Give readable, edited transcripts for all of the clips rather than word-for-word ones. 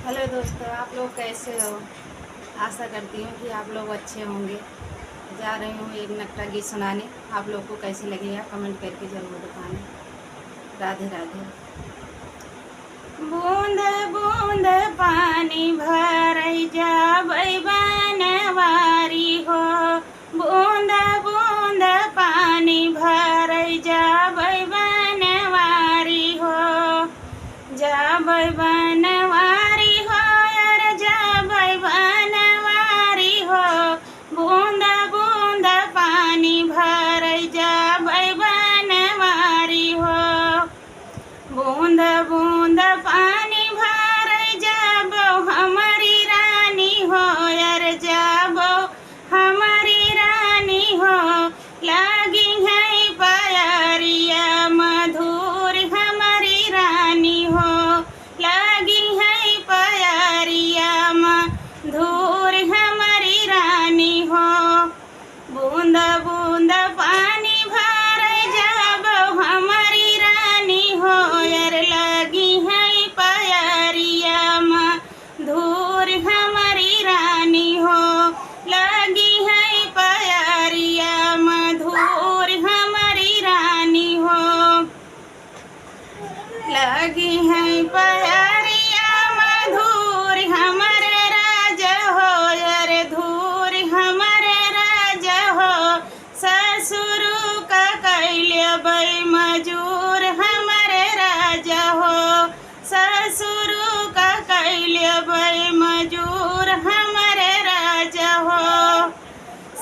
Hello दोस्तों, आप लोग कैसे हो। आशा करती हूँ कि आप लोग अच्छे होंगे। जा रही हूँ एक नकटा गीत सुनाने। आप लोग को कैसे लगेगा कमेंट करके ज़रूर बताना। राधे राधे। बूंद बूंद पानी भरई जाबै बनवारी हो। बूंद बूंद पानी भरई जाबै बनवारी हो। जाबै बनवारी हो यार, जाबै बनवारी हो। बूंद बूंद पानी भरई जाबै बनवारी हो। बूंद बूंद पानी भरई जाबो हमारी रानी हो यार, जाबो हमारी रानी हो। लागी है प्यारिया मधुर हमारी रानी हो। लागी है प्यारिया मधुर हमारी रानी हो। बूंद बूंद पानी भरई जाबो हमारी रानी हो यार, लागी है प्यारिया मधुर हमारी रानी हो। लागी है प्यारिया मधुर हमारी रानी हो। लगी है प्यारिया मधुर हमारे राजा हो यार, धूर हमारे राजा हो। ससुर का कैले बई मजूर हमारे राजा हो। ससुर का कैले बई मजूर हमारे राजा हो।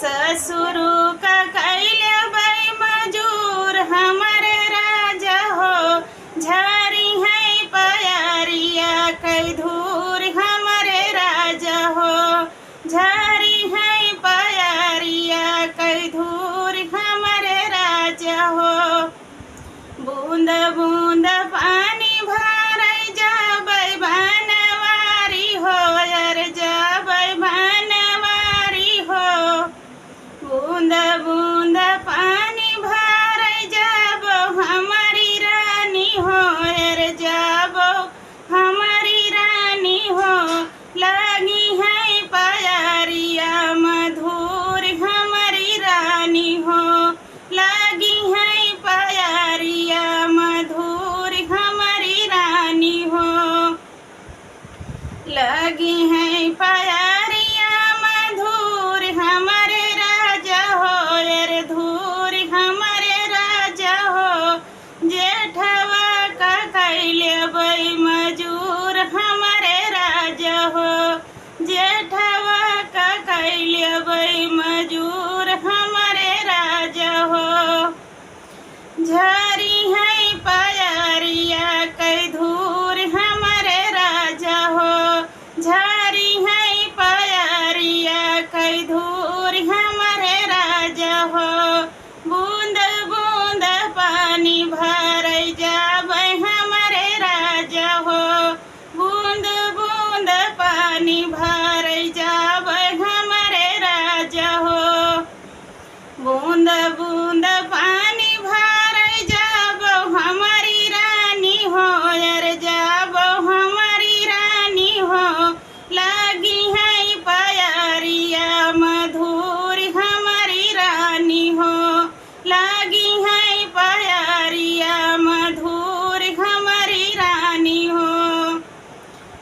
ससुर का कैले बई मजूर हमारे राजा हो। झारी है प्यारिया कई धूर हमारे राजा हो। झारी है प्यारिया कई धूर हमारे राजा हो। बूंद बूंद पानी भरई जाबै बनवारी हो यार, जाबै बनवारी हो। बूंद बूंद पानी भरई जाबो हमारी रानी हो यार, जाबो हमारी रानी हो। लागी है प्यारिया मधुर हमारी रानी हो। लागी है प्यारिया मधुर हमारी रानी हो। लगी है प्यारिया मधुर हमारे राजा हो यार, धूर हमारे राजा हो। जेठवा का कैले बई मजूर हमारे राजा हो। जेठवा का कैले बई मजूर हमारे राजा हो। झारी है प्यारिया कई धूर हमारे राजा हो। झारी है प्यारिया कई धूर हमारे राजा हो। बूंद बूंद पानी भरई जाबै हमारे राजा हो। बूंद बूंद पानी भरई जाबै हमारे राजा हो। बूंद बूंद पानी भरई जाबो हमारी रानी हो यार, जाबो हमारी रानी हो। लागी है प्यारिया मधुर हमारी रानी हो। लागी है प्यारिया मधुर हमारी रानी हो।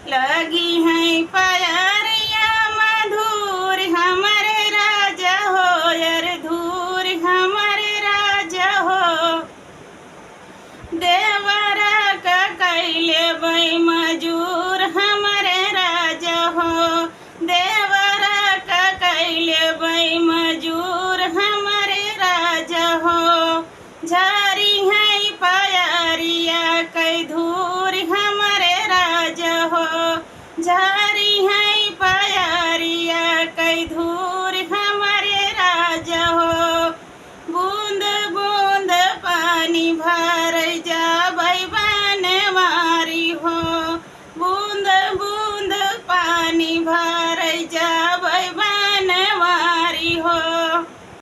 लगी है प्यारिया मधुर हमारे राजा हो यार, धूर हमारे राजा हो। देवरा का कैले बई मजूर हमारे राजा हो। देवरा का कैले बई मजूर हमारे राजा हो। झारी है प्यारिया कई धूर हमारे राजा हो। झारी है प्यारिया कई धूर हमारे राजा हो। बूंद बूंद पानी भर